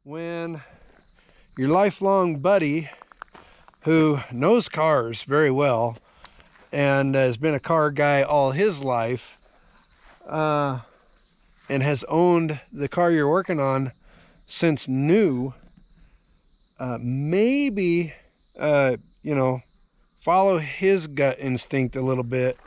when your lifelong buddy who knows cars very well and has been a car guy all his life and has owned the car you're working on since new, maybe you know, follow his gut instinct a little bit.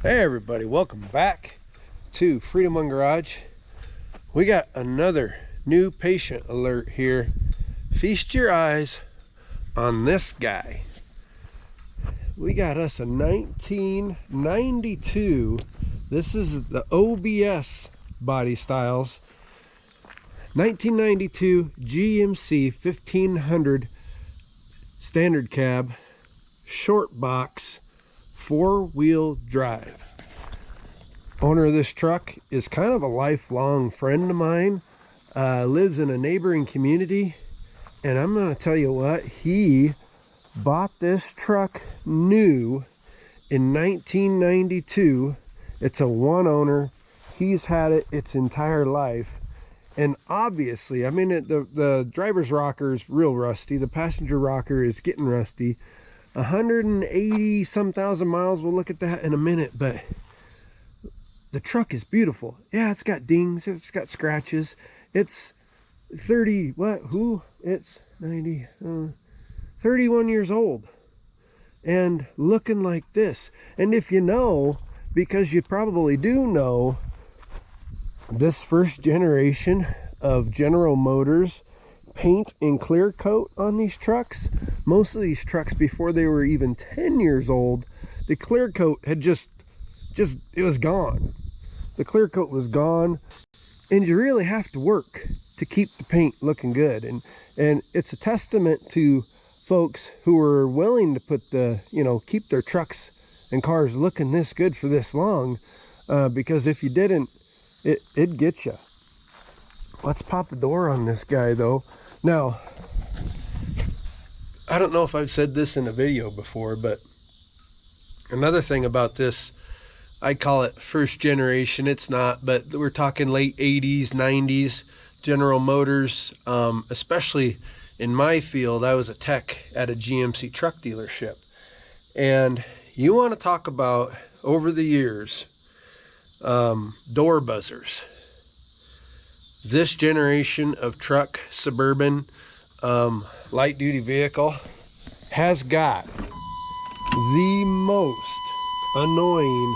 Hey everybody, welcome back to Freedom One Garage. We got another new patient alert here. Feast your eyes on this guy. We got us a 1992. This is the OBS body styles. 1992 GMC 1500 standard cab, short box, 4-wheel drive. Owner of this truck is kind of a lifelong friend of mine, lives in a neighboring community, and I'm going to tell you what, he bought this truck new in 1992. It's a one owner. He's had it its entire life, and obviously, I mean, the driver's rocker is real rusty, the passenger rocker is getting rusty. 180 some thousand miles, we'll look at that in a minute, but the truck is beautiful. Yeah, it's got dings, it's got scratches. It's 31 years old and looking like this. And if you know, because you probably do know, this first generation of General Motors paint and clear coat on these trucks, most of these trucks before they were even 10 years old, the clear coat had just it was gone. The clear coat was gone, and you really have to work to keep the paint looking good. And it's a testament to folks who are willing to put keep their trucks and cars looking this good for this long, because if you didn't, it'd get you. Let's pop a door on this guy though. Now, I don't know if I've said this in a video before, but another thing about this, I call it first generation. It's not, but we're talking late 80s, 90s General Motors, especially in my field. I was a tech at a GMC truck dealership. And you want to talk about, over the years, door buzzers. This generation of truck, suburban, light duty vehicle has got the most annoying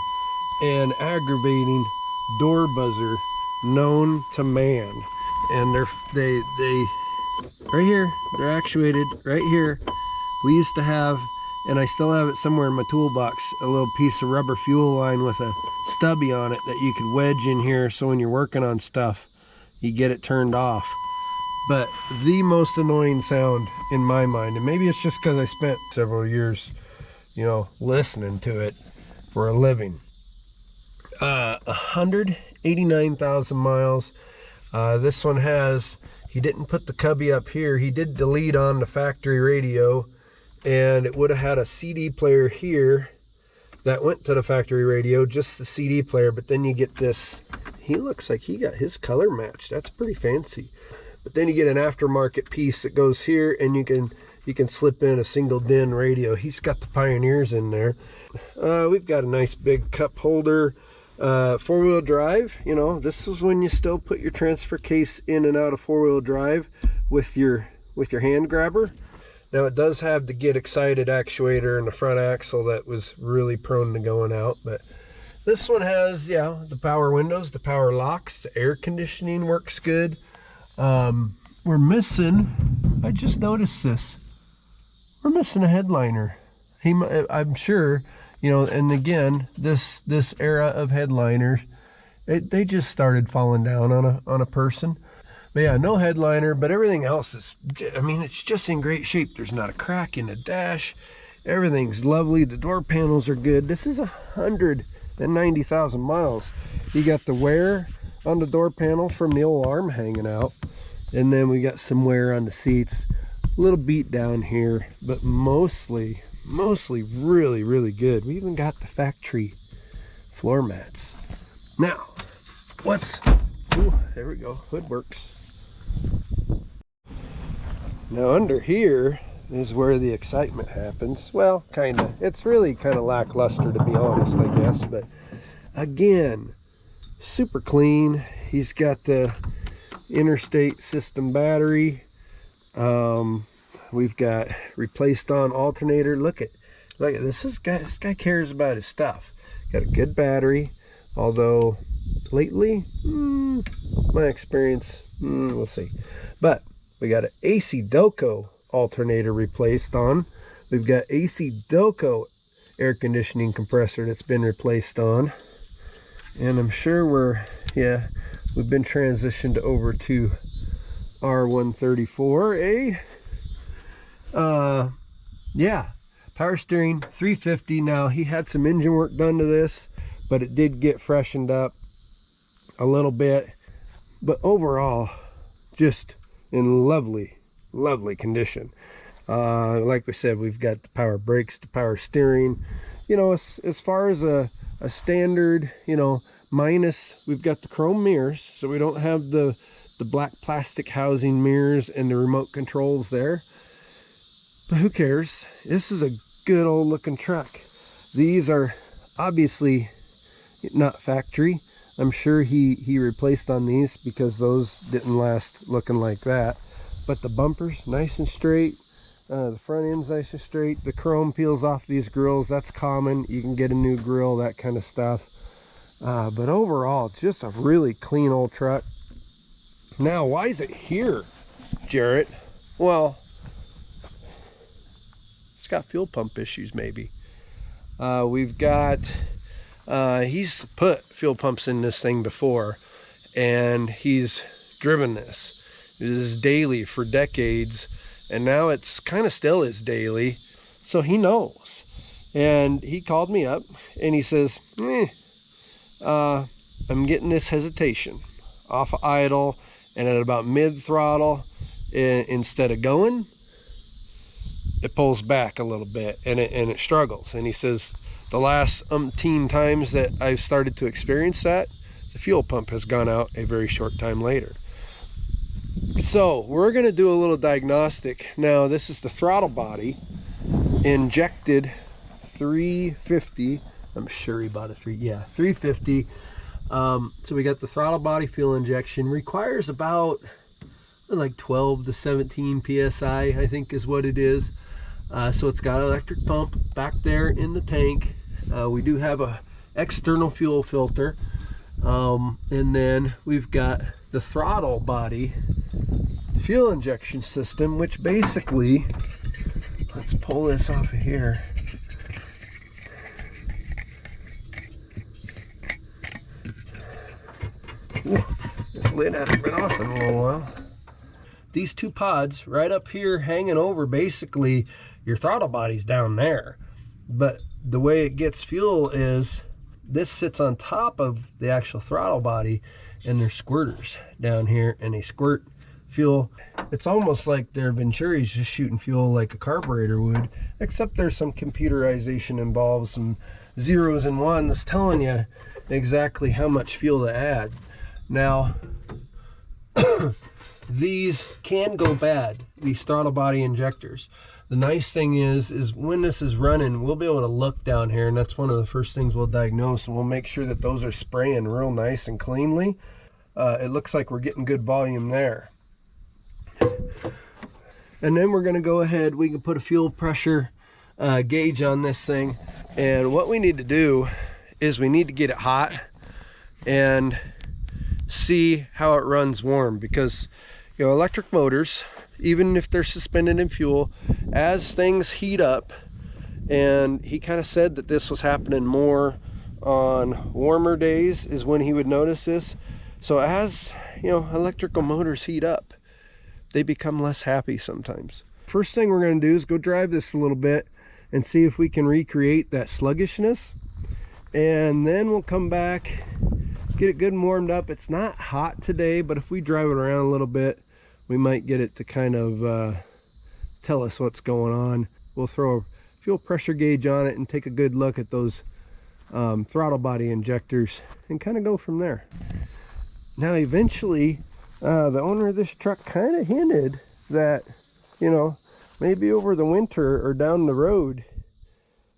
and aggravating door buzzer known to man. And they right here, they're actuated right here. We used to have, and I still have it somewhere in my toolbox, a little piece of rubber fuel line with a stubby on it that you could wedge in here, so when you're working on stuff, you get it turned off. But the most annoying sound in my mind, and maybe it's just because I spent several years, listening to it for a living. 189,000 miles. This one has, he didn't put the cubby up here. He did delete on the factory radio, and it would have had a CD player here that went to the factory radio, just the CD player. But then you get this, he looks like he got his color matched. That's pretty fancy. But then you get an aftermarket piece that goes here, and you can slip in a single DIN radio. He's got the Pioneers in there. We've got a nice big cup holder, 4-wheel drive. This is when you still put your transfer case in and out of 4-wheel drive with your hand grabber. Now it does have the get excited actuator in the front axle that was really prone to going out, but this one has, the power windows, the power locks, the air conditioning works good. We're missing, I just noticed this, we're missing a headliner. I'm sure, and again, this era of headliners, they just started falling down on a person. But yeah, no headliner, but everything else is, it's just in great shape. There's not a crack in the dash. Everything's lovely. The door panels are good. This is 190,000 miles. You got the wear on the door panel from the old arm hanging out. And then we got some wear on the seats, a little beat down here, but mostly really, really good. We even got the factory floor mats. Now, there we go, hood works. Now under here is where the excitement happens. Well, kinda. It's really kind of lackluster, to be honest, I guess. But again, super clean. He's got the interstate system battery. We've got replaced on alternator. Look at this guy cares about his stuff. Got a good battery, although lately, my experience, we'll see. But we got an AC Delco alternator replaced on. We've got AC Delco air conditioning compressor that's been replaced on. And I'm sure we've been transitioned over to R134A. Yeah, power steering, 350. Now, he had some engine work done to this, but it did get freshened up a little bit. But overall, just in lovely condition. Like we said, we've got the power brakes, the power steering. You know, as far as a standard, you know, minus, we've got the chrome mirrors, so we don't have the black plastic housing mirrors and the remote controls there. But who cares? This is a good old looking truck. These are obviously not factory. I'm sure he replaced on these because those didn't last looking like that. But the bumper's nice and straight. The front end's nice and straight. The chrome peels off these grills. That's common. You can get a new grill, that kind of stuff. But overall, just a really clean old truck. Now, why is it here, Jarrett? Well, it's got fuel pump issues, maybe. We've got, he's put fuel pumps in this thing before, and he's driven this. This is daily for decades, and now it's kind of still is daily, so he knows. And he called me up, and he says, I'm getting this hesitation off of idle, and at about mid-throttle, instead of going, it pulls back a little bit, and it struggles. And he says, the last umpteen times that I've started to experience that, the fuel pump has gone out a very short time later. So we're going to do a little diagnostic. Now, this is the throttle body, injected 350. I'm sure he bought a 350. So we got the throttle body fuel injection. Requires about like 12 to 17 psi, I think is what it is. So it's got an electric pump back there in the tank. We do have a external fuel filter, and then we've got the throttle body fuel injection system, which basically, let's pull this off of here. Ooh, this lid hasn't been off in a little while. These two pods right up here hanging over, basically your throttle body's down there, but the way it gets fuel is this sits on top of the actual throttle body, and there's squirters down here, and they squirt fuel. It's almost like their Venturi's just shooting fuel like a carburetor would, except there's some computerization involved, some zeros and ones telling you exactly how much fuel to add. Now, these can go bad, these throttle body injectors. The nice thing is when this is running, we'll be able to look down here, and that's one of the first things we'll diagnose, and we'll make sure that those are spraying real nice and cleanly. It looks like we're getting good volume there. And then we're going to go ahead, we can put a fuel pressure gauge on this thing, and what we need to do is we need to get it hot and see how it runs warm, because you know, electric motors, even if they're suspended in fuel, as things heat up, and he kind of said that this was happening more on warmer days is when he would notice this. So as you know, electrical motors heat up, they become less happy sometimes. First thing we're going to do is go drive this a little bit and see if we can recreate that sluggishness, and then we'll come back, get it good and warmed up. It's not hot today, but if we drive it around a little bit, we might get it to kind of tell us what's going on. We'll throw a fuel pressure gauge on it and take a good look at those throttle body injectors and kind of go from there. Now eventually the owner of this truck kind of hinted that, you know, maybe over the winter or down the road,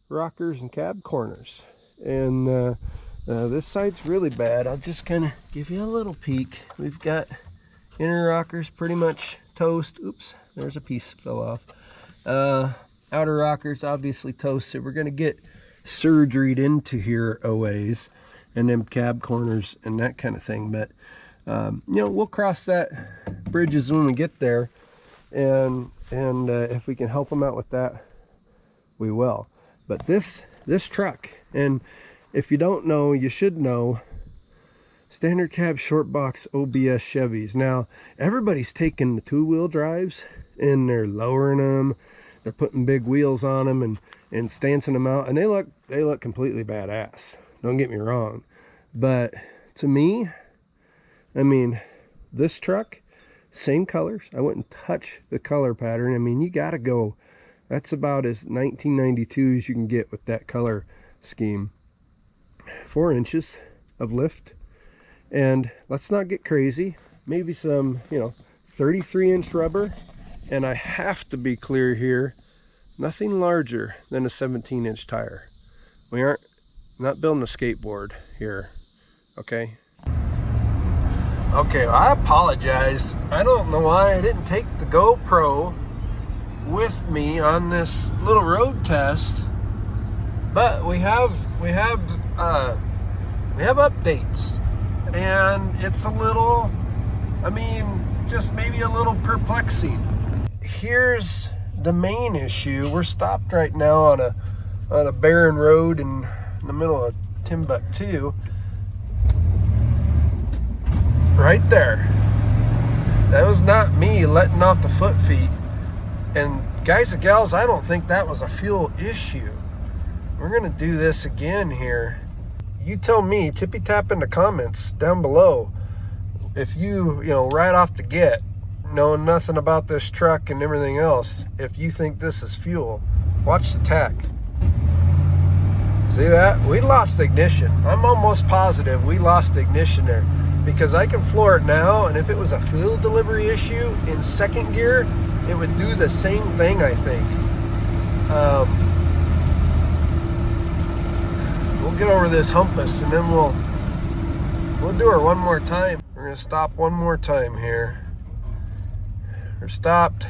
rockers and cab corners. And this side's really bad. I'll just kind of give you a little peek. We've got inner rockers pretty much toast. Oops, there's a piece fell off. Outer rockers obviously toasted. We're gonna get surgeried into here a ways, and then cab corners and that kind of thing. But you know, we'll cross that bridges when we get there, and if we can help them out with that, we will. But this truck, and if you don't know, you should know, standard cab short box OBS Chevys. Now everybody's taking the 2-wheel drives and they're lowering them, they're putting big wheels on them and stancing them out, and they look completely badass, don't get me wrong. But to me, I mean, this truck, same colors. I wouldn't touch the color pattern. I mean, you gotta go, that's about as 1992 as you can get with that color scheme. 4 inches of lift, and let's not get crazy, maybe some, you know, 33-inch rubber, and I have to be clear here, nothing larger than a 17-inch tire. We aren't not building a skateboard here, okay? Okay, I apologize. I don't know why I didn't take the GoPro with me on this little road test, but we have updates, and it's a little, I mean, just maybe a little perplexing. Here's the main issue. We're stopped right now on a barren road in the middle of Timbuktu. Right there. That was not me letting off the foot feet. And guys and gals, I don't think that was a fuel issue. We're gonna do this again here. You tell me, tippy tap in the comments down below, if you know, right off the get, knowing nothing about this truck and everything else, if you think this is fuel. Watch the tach. See that? We lost ignition. I'm almost positive we lost ignition there, because I can floor it now, and if it was a fuel delivery issue in second gear, it would do the same thing, I think. We'll get over this humpus, and then we'll do her one more time. We're gonna stop one more time here. We're stopped.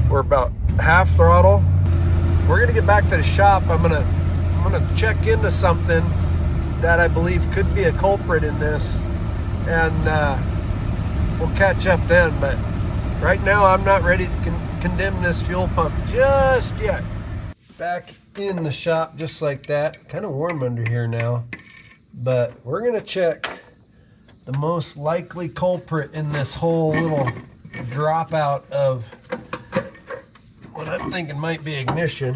We're about half throttle. We're gonna get back to the shop. I'm gonna check into something that I believe could be a culprit in this, and we'll catch up then. But right now, I'm not ready to condemn this fuel pump just yet. Back in the shop just like that. Kind of warm under here now, but we're gonna check the most likely culprit in this whole little dropout of what I'm thinking might be ignition.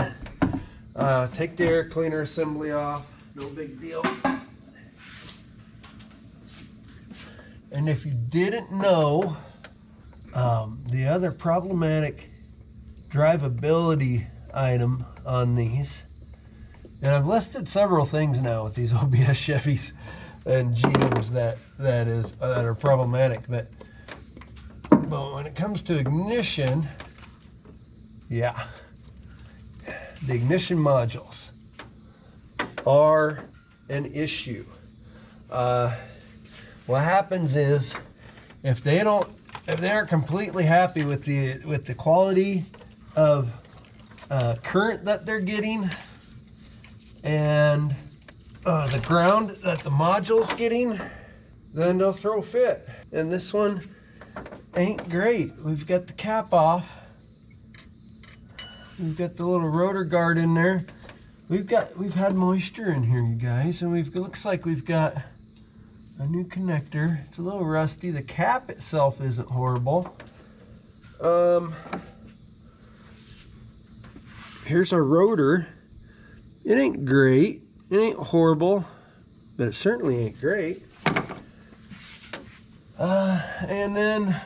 Take the air cleaner assembly off, no big deal. And if you didn't know, the other problematic drivability item on these, and I've listed several things now with these OBS Chevys and GMs that are problematic, but when it comes to ignition, yeah, the ignition modules are an issue. What happens is, if they aren't completely happy with the quality of current that they're getting and the ground that the module's getting, then they'll throw a fit. And this one ain't great. We've got the cap off. We've got the little rotor guard in there. We've had moisture in here, you guys, and it looks like we've got a new connector. It's a little rusty. The cap itself isn't horrible. Here's our rotor. It ain't great. It ain't horrible, but it certainly ain't great. And then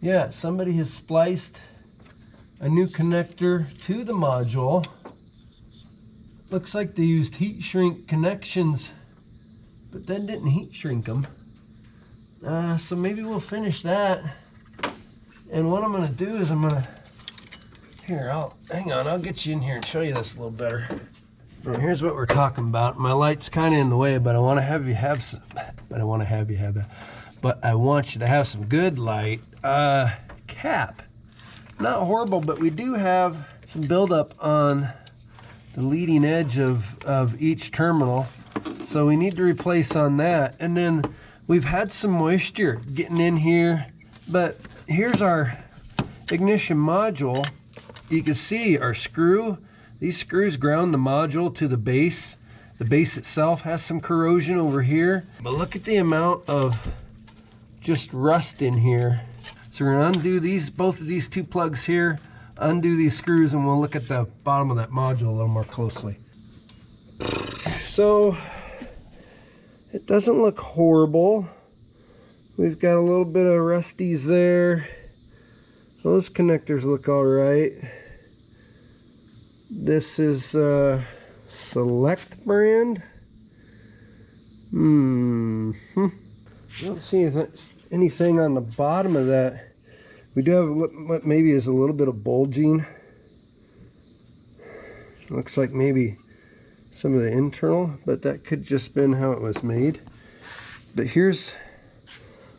Yeah, somebody has spliced a new connector to the module. Looks like they used heat shrink connections, but then didn't heat shrink them. So maybe we'll finish that. And what I'm gonna do is hang on, I'll get you in here and show you this a little better. Now, here's what we're talking about. My light's kind of in the way, but I want to have you have some, but I want you to have some good light. Cap, not horrible, but we do have some buildup on the leading edge of each terminal, so we need to replace on that. And then we've had some moisture getting in here, but here's our ignition module. You can see our screw. These screws ground the module to the base. The base itself has some corrosion over here, but look at the amount of just rust in here. So we're gonna undo both of these two plugs here, undo these screws, and we'll look at the bottom of that module a little more closely. So it doesn't look horrible. We've got a little bit of rusties there. Those connectors look all right. This is Select brand. I don't see anything on the bottom of that. We do have what maybe is a little bit of bulging. Looks like maybe some of the internal, but that could just been how it was made. But here's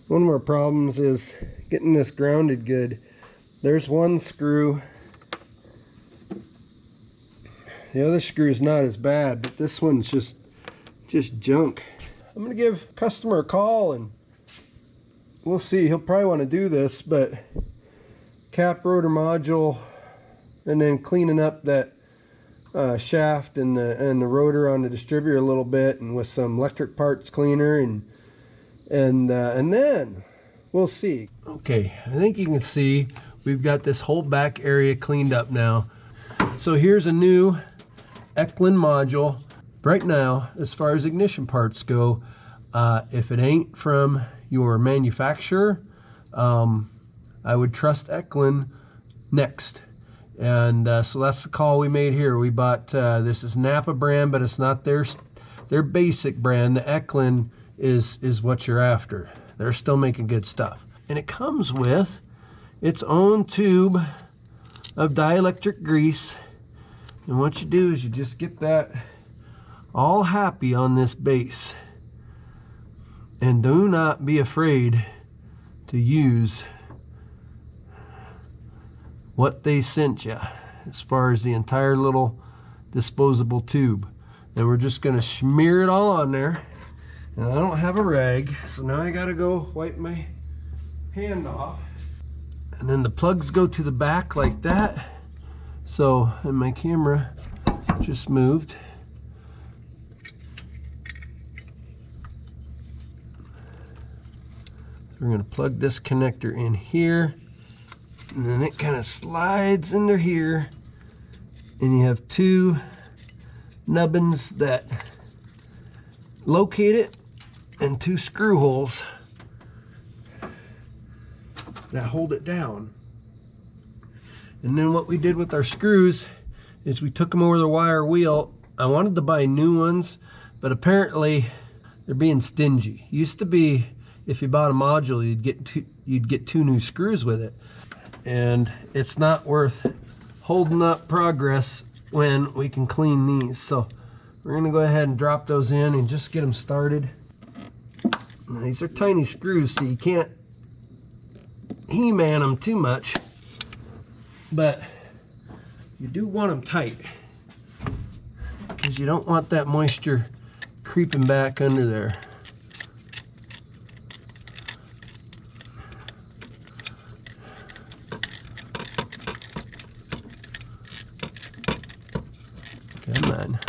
one of our problems, is getting this grounded good. There's one screw. The other screw is not as bad, but this one's just junk. I'm gonna give customer a call and we'll see. He'll probably want to do this, but cap rotor module, and then cleaning up that shaft and the rotor on the distributor a little bit, and with some electric parts cleaner, and then we'll see. Okay, I think you can see we've got this whole back area cleaned up now. So here's a new Eklund module. Right now, as far as ignition parts go, if it ain't from your manufacturer, I would trust Eklund next. And so that's the call we made here. We bought, this is Napa brand, but it's not their basic brand. The Eklund is what you're after. They're still making good stuff. And it comes with its own tube of dielectric grease. And what you do is you just get that all happy on this base. And do not be afraid to use what they sent you as far as the entire little disposable tube. And we're just gonna smear it all on there. And I don't have a rag, so now I gotta go wipe my hand off. And then the plugs go to the back like that. So, and my camera just moved. We're going to plug this connector in here, and then it kind of slides into here, and you have two nubbins that locate it, and two screw holes that hold it down. And then what we did with our screws is we took them over the wire wheel. I wanted to buy new ones, but apparently they're being stingy. Used to be, if you bought a module, you'd get two new screws with it. And it's not worth holding up progress when we can clean these. So we're gonna go ahead and drop those in and just get them started. Now, these are tiny screws, so you can't He-man them too much, but you do want them tight because you don't want that moisture creeping back under there. Come on.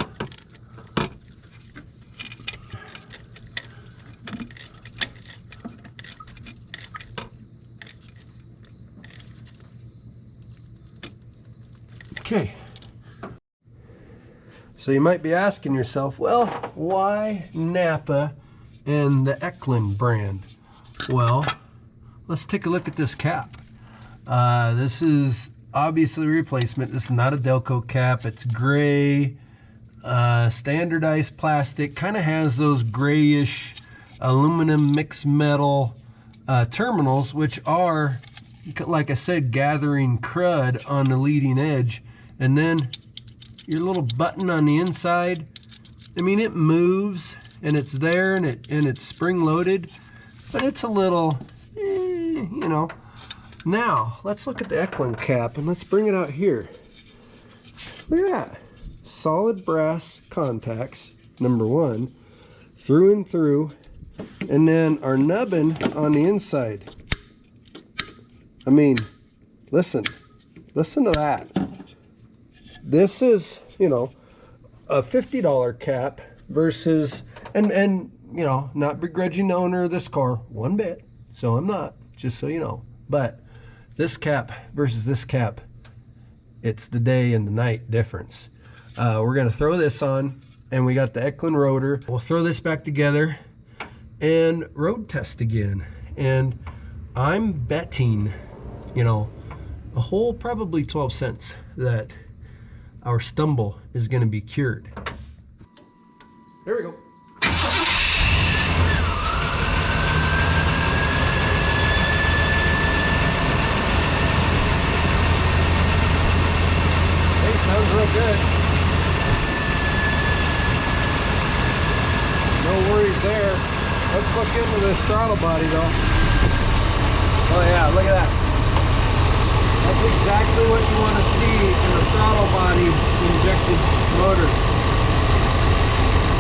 Okay. So you might be asking yourself, well, why Napa and the Eklund brand? Well, let's take a look at this cap. This is obviously a replacement. This is not a Delco cap. It's gray, standardized plastic. Kind of has those grayish aluminum mixed metal terminals, which are, like I said, gathering crud on the leading edge. And then your little button on the inside, I mean, it moves and it's there and it's spring loaded, but it's a little, you know. Now, let's look at the Eklund cap and let's bring it out here. Look at that. Solid brass contacts, number one, through and through. And then our nubbin on the inside. I mean, listen to that. This is, you know, a $50 cap versus, and you know, not begrudging the owner of this car one bit, so I'm not, just so you know. But this cap versus this cap, it's the day and the night difference. We're gonna throw this on, and we got the Eklund rotor. We'll throw this back together and road test again. And I'm betting, you know, a whole probably 12 cents that our stumble is gonna be cured. There we go. Sounds real good. No worries there. Let's look into this throttle body though. Oh yeah, look at that. That's exactly what you want to see in a throttle body injected motor.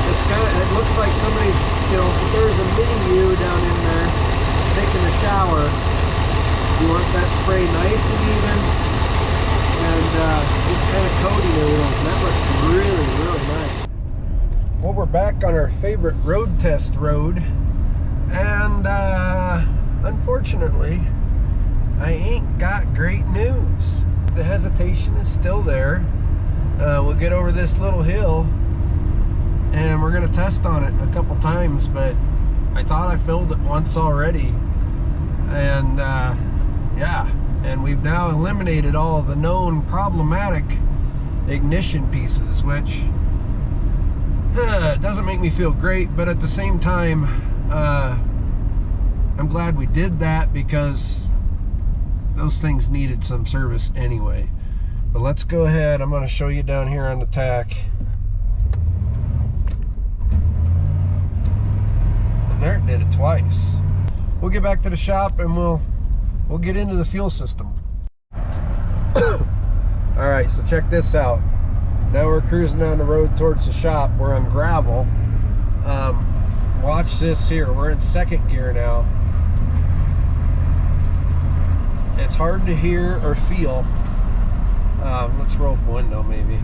It's kind of, it looks like somebody's, you know, if there's a mini U down in there taking a shower, you want that spray nice and even. And just kind of coating everything. That looks really, really nice. Well, we're back on our favorite road test road. And unfortunately, I ain't got great news. The hesitation is still there. We'll get over this little hill and we're gonna test on it a couple times, but I thought I filled it once already. And yeah. And we've now eliminated all of the known problematic ignition pieces, which doesn't make me feel great, but at the same time, I'm glad we did that because those things needed some service anyway. But let's go ahead. I'm going to show you down here on the tack. And there it did it twice. We'll get back to the shop and we'll get into the fuel system. All right, so check this out. Now we're cruising down the road towards the shop. We're on gravel. Watch this here. We're in second gear now. It's hard to hear or feel. Let's roll up the window maybe.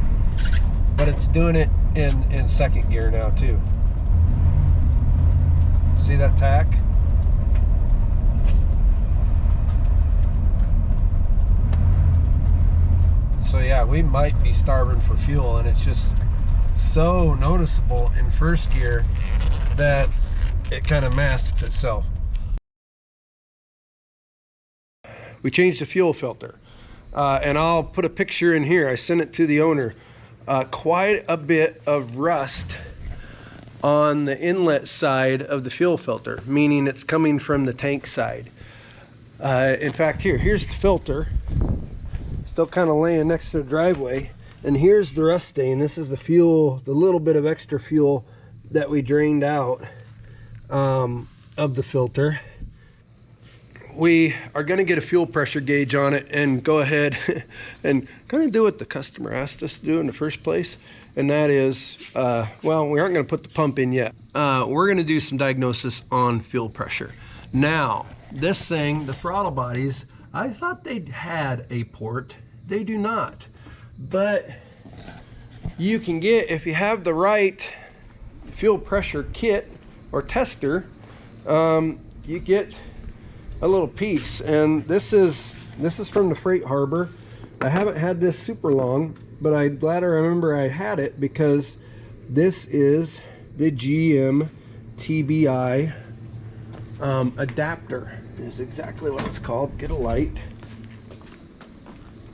But it's doing it in second gear now too. See that tack? So yeah, we might be starving for fuel, and it's just so noticeable in first gear that it kind of masks itself. We changed the fuel filter, and I'll put a picture in here. I sent it to the owner. Quite a bit of rust on the inlet side of the fuel filter, meaning it's coming from the tank side. In fact, here's the filter. Still kind of laying next to the driveway, and here's the rust stain. This is the fuel, the little bit of extra fuel that we drained out of the filter. We are going to get a fuel pressure gauge on it and go ahead and kind of do what the customer asked us to do in the first place, and that is, well, we aren't going to put the pump in yet. We're going to do some diagnosis on fuel pressure. Now, this thing, the throttle bodies, I thought they had a port. They do not. But you can get, if you have the right fuel pressure kit or tester, you get a little piece. And this is from the freight harbor. I haven't had this super long, but I'm glad I remember I had it because this is the GM TBI adapter. Is exactly what it's called. Get a light.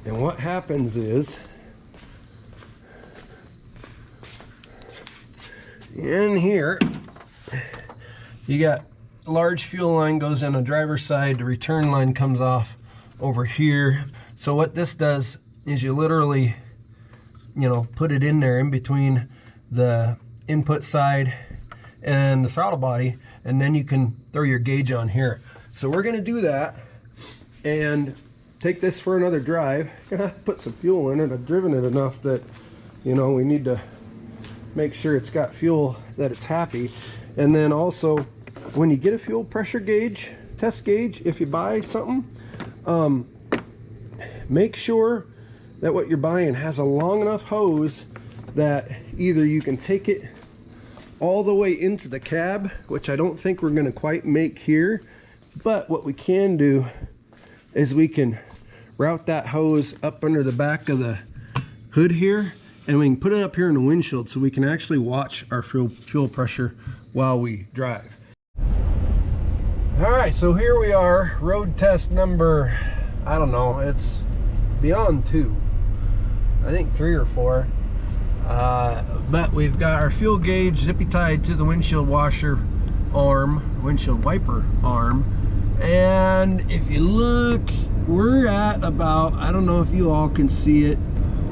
And what happens is, in here, you got a large fuel line goes in the driver's side, the return line comes off over here. So what this does is you literally, you know, put it in there in between the input side and the throttle body, and then you can throw your gauge on here. So we're gonna do that and take this for another drive. Gonna have to put some fuel in it. I've driven it enough that, you know, we need to make sure it's got fuel, that it's happy. And then also, when you get a fuel pressure gauge, test gauge, if you buy something, make sure that what you're buying has a long enough hose that either you can take it all the way into the cab, which I don't think we're going to quite make here, but what we can do is we can route that hose up under the back of the hood here, and we can put it up here in the windshield so we can actually watch our fuel pressure while we drive. All right, so here we are, road test number, I don't know, it's beyond 2, I think 3 or 4. But we've got our fuel gauge zippy tied to the windshield washer arm, windshield wiper arm. And if you look, we're at about, I don't know if you all can see it,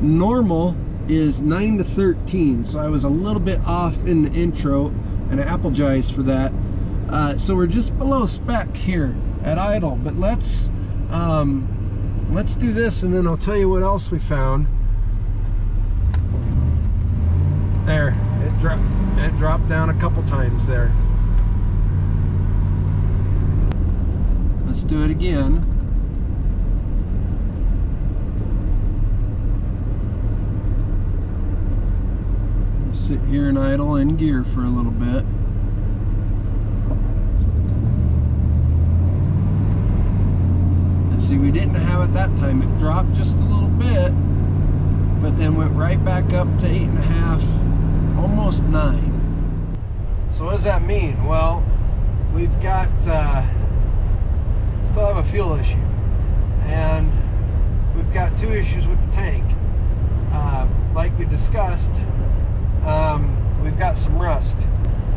normal is 9 to 13. So I was a little bit off in the intro, and I apologize for that. So we're just below spec here at idle, but let's do this and then I'll tell you what else we found. There, it dropped down a couple times there. Let's do it again. Sit here and idle in gear for a little bit. And see, we didn't have it that time. It dropped just a little bit, but then went right back up to 8.5. Almost 9. So what does that mean? Well, we've got still have a fuel issue, and we've got 2 issues with the tank. Like we discussed, we've got some rust,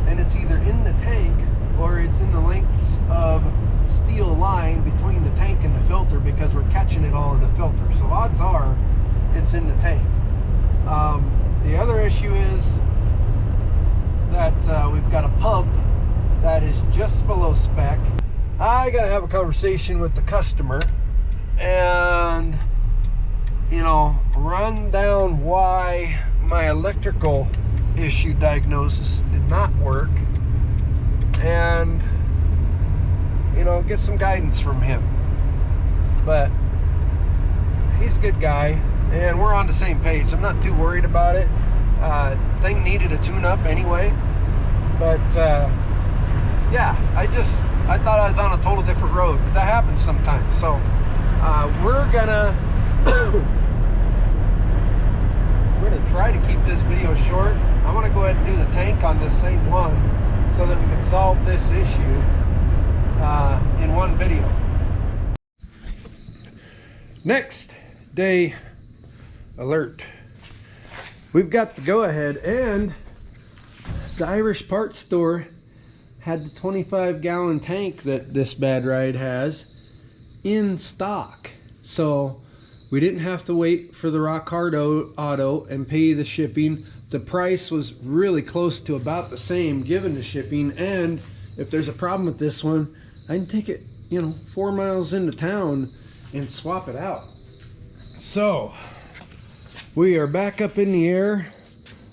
and it's either in the tank or it's in the lengths of steel line between the tank and the filter, because we're catching it all in the filter. So odds are it's in the tank. The other issue is that we've got a pump that is just below spec. I gotta have a conversation with the customer and, you know, run down why my electrical issue diagnosis did not work, and, you know, get some guidance from him. But he's a good guy and we're on the same page. I'm not too worried about it. Thing needed a tune-up anyway, but yeah, I thought I was on a total different road, but that happens sometimes. So we're gonna try to keep this video short. I want to go ahead and do the tank on this same one so that we can solve this issue in one video. Next day alert. We've got the go-ahead, and the Irish parts store had the 25-gallon tank that this bad ride has in stock. So we didn't have to wait for the Rock Hard Auto and pay the shipping. The price was really close to about the same given the shipping, and if there's a problem with this one, I can take it, you know, 4 miles into town and swap it out. So we are back up in the air.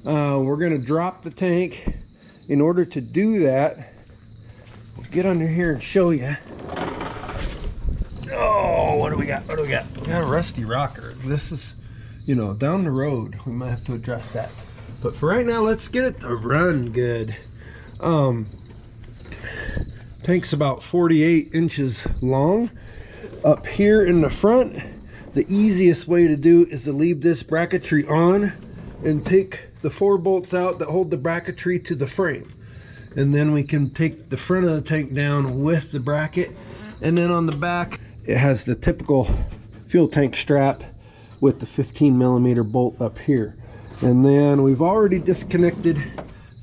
We're gonna drop the tank. In order to do that, we'll get under here and show you. Oh, what do we got? What do we got? We got a rusty rocker. This is, you know, down the road, we might have to address that. But for right now, let's get it to run good. Tank's about 48 inches long. Up here in the front, the easiest way to do is to leave this bracketry on and take the 4 bolts out that hold the bracketry to the frame. And then we can take the front of the tank down with the bracket. And then on the back, it has the typical fuel tank strap with the 15mm bolt up here. And then we've already disconnected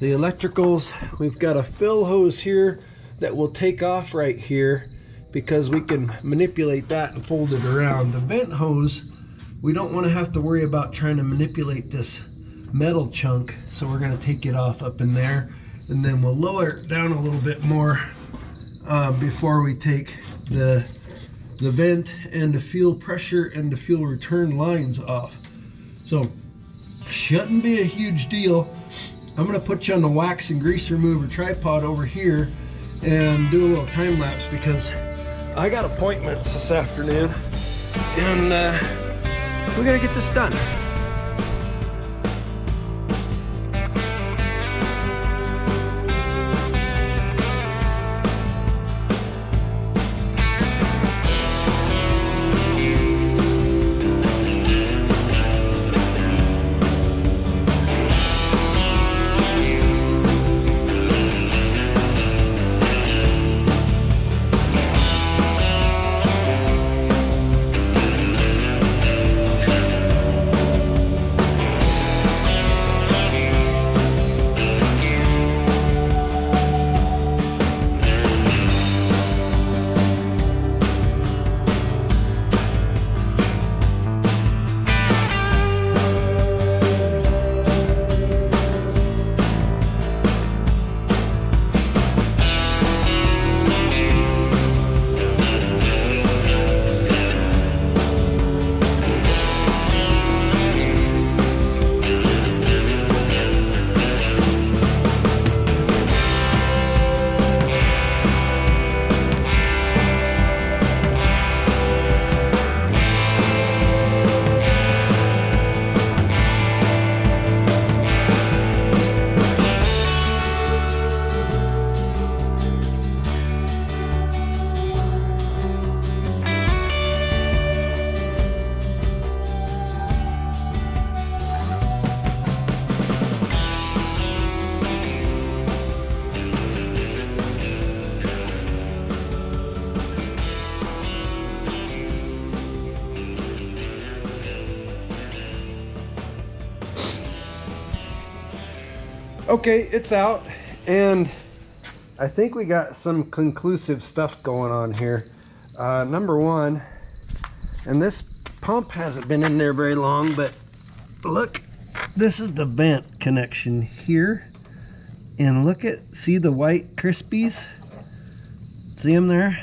the electricals. We've got a fill hose here that will take off right here because we can manipulate that and fold it around. The vent hose, we don't want to have to worry about trying to manipulate this metal chunk, so we're going to take it off up in there, and then we'll lower it down a little bit more before we take the vent and the fuel pressure and the fuel return lines off. So shouldn't be a huge deal. I'm going to put you on the wax and grease remover tripod over here and do a little time lapse because I got appointments this afternoon and we got to get this done. Okay, it's out, and I think we got some conclusive stuff going on here. Number one, and this pump hasn't been in there very long, but look, this is the vent connection here, and look at, see the white crispies? See them there?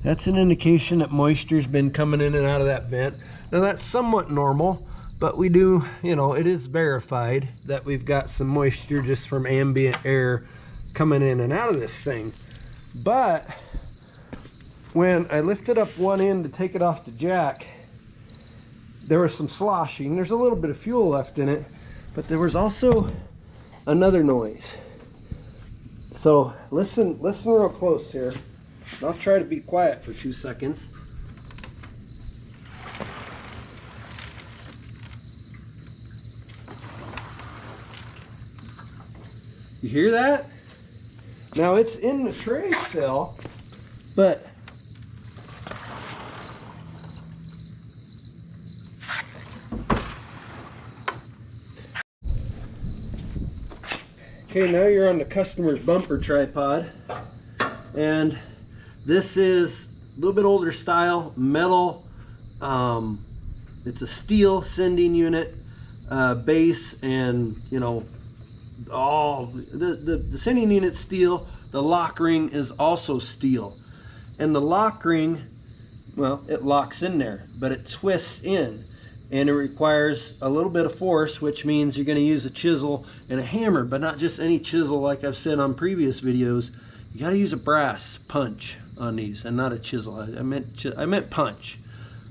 That's an indication that moisture's been coming in and out of that vent. Now that's somewhat normal, but we do, you know, it is verified that we've got some moisture just from ambient air coming in and out of this thing. But when I lifted up one end to take it off the jack, there was some sloshing. There's a little bit of fuel left in it, but there was also another noise. So listen real close here. I'll try to be quiet for 2 seconds. You hear that? Now it's in the tray still, but okay, now you're on the customer's bumper tripod, and this is a little bit older style metal. It's a steel sending unit, base, and you know, all the sending unit's steel. The lock ring is also steel, and the lock ring, well, it locks in there, but it twists in, and it requires a little bit of force, which means you're going to use a chisel and a hammer, but not just any chisel like I've said on previous videos. You got to use a brass punch on these and not a chisel. I meant punch,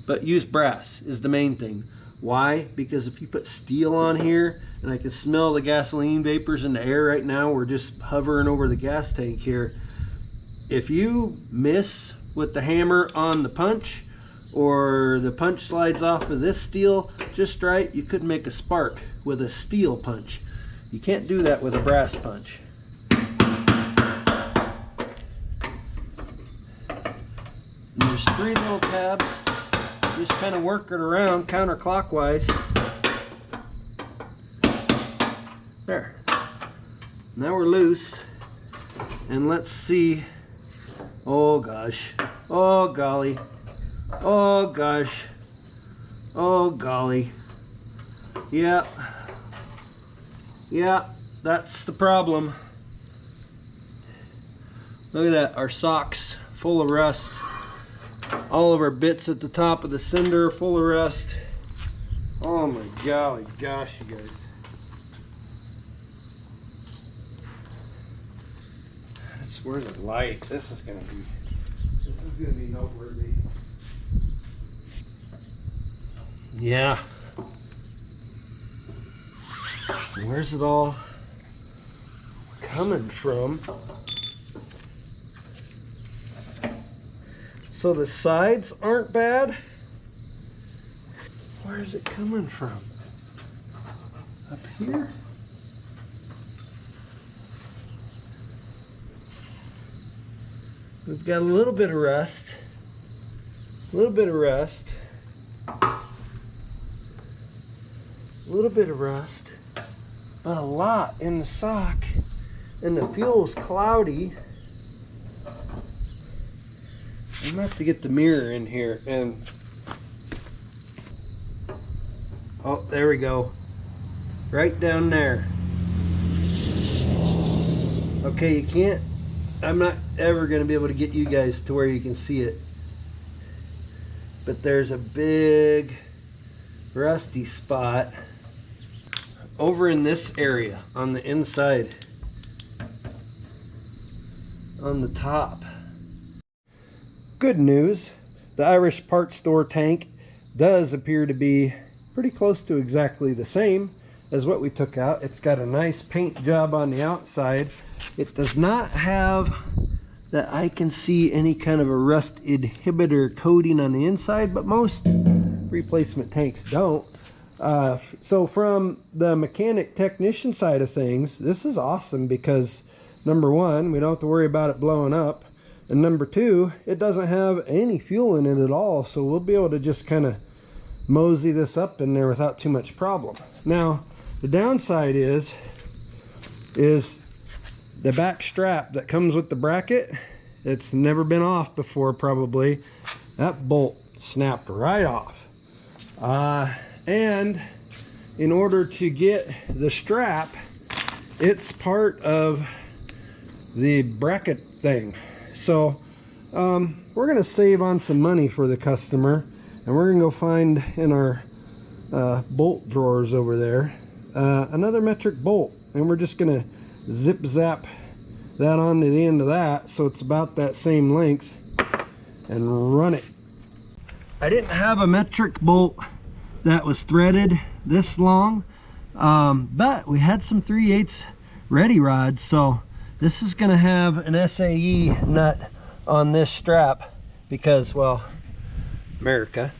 but use brass is the main thing. Why? Because if you put steel on here, and I can smell the gasoline vapors in the air right now, we're just hovering over the gas tank here. If you miss with the hammer on the punch, or the punch slides off of this steel just right, you could make a spark with a steel punch. You can't do that with a brass punch. And there's 3 little tabs Just kind of work it around counterclockwise. There. Now we're loose. And let's see. Oh gosh. Oh golly. Oh gosh. Oh golly. Yeah. Yeah, that's the problem. Look at that, our socks full of rust. All of our bits at the top of the cinder are full of rust. Oh my golly gosh, you guys. Where's the light? This is gonna be noteworthy. Yeah. Where's it all coming from? So the sides aren't bad. Where is it coming from? Up here? We've got a little bit of rust, a little bit of rust, a little bit of rust, but a lot in the sock, and the fuel's cloudy. I'm gonna have to get the mirror in here and, oh, there we go, right down there. Okay, you can't, I'm not ever going to be able to get you guys to where you can see it. But there's a big rusty spot over in this area on the inside, on the top. Good news, the Irish parts store tank does appear to be pretty close to exactly the same as what we took out. It's got a nice paint job on the outside. It does not have, that I can see, any kind of a rust inhibitor coating on the inside, but most replacement tanks don't. So from the mechanic technician side of things, this is awesome because number one, we don't have to worry about it blowing up, and number two, it doesn't have any fuel in it at all, so we'll be able to just kind of mosey this up in there without too much problem. Now the downside is the back strap that comes with the bracket. It's never been off before, probably. That bolt snapped right off. And in order to get the strap, it's part of the bracket thing. So we're gonna save on some money for the customer, and we're gonna go find in our bolt drawers over there another metric bolt, and we're just gonna zip zap that onto the end of that so it's about that same length and run it. I didn't have a metric bolt that was threaded this long, but we had some 3/8 ready rods, so this is going to have an SAE nut on this strap because, well, America,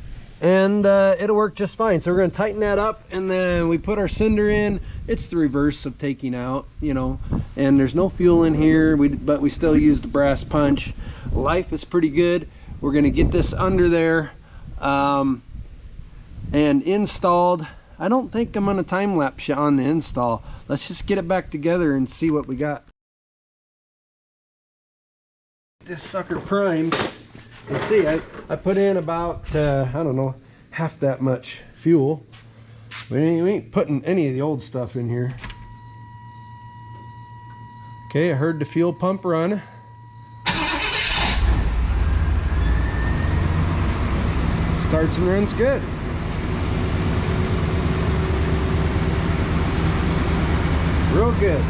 and it'll work just fine. So we're going to tighten that up, and then we put our cinder in. It's the reverse of taking out, you know, and there's no fuel in here, but we still use the brass punch. Life is pretty good. We're going to get this under there and installed. I don't think I'm going to time lapse you on the install. Let's just get it back together and see what we got. This sucker primed. You see, I put in about I don't know, half that much fuel. We ain't putting any of the old stuff in here. Okay, I heard the fuel pump run. Starts and runs good. Real good.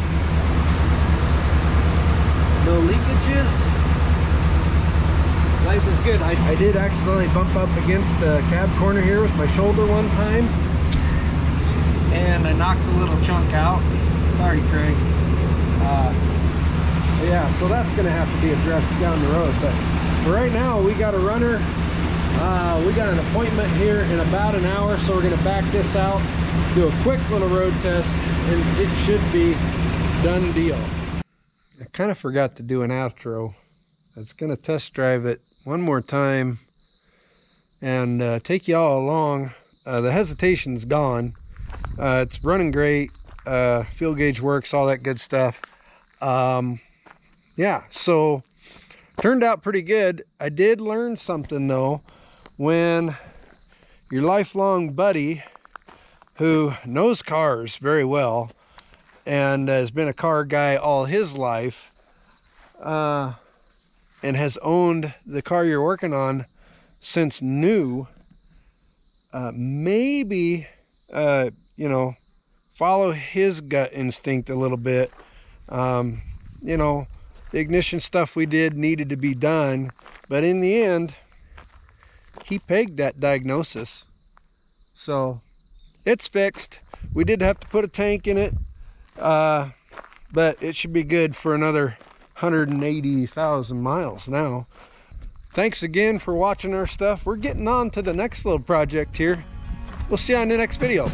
No leakages. Life is good. I did accidentally bump up against the cab corner here with my shoulder one time, and I knocked a little chunk out. Sorry, Craig. Yeah, so that's going to have to be addressed down the road. But for right now, we got a runner. We got an appointment here in about an hour, so we're going to back this out, do a quick little road test, and it should be done deal. I kind of forgot to do an outro. I was going to test drive it one more time and take you all along. The hesitation's gone. It's running great. Fuel gauge works, all that good stuff. Yeah, so turned out pretty good. I did learn something though. When your lifelong buddy who knows cars very well and has been a car guy all his life, and has owned the car you're working on since new, maybe you know, follow his gut instinct a little bit. You know, the ignition stuff we did needed to be done, but in the end he pegged that diagnosis, so it's fixed. We did have to put a tank in it, but it should be good for another 180,000 miles now. Thanks again for watching our stuff. We're getting on to the next little project here. We'll see you on the next video.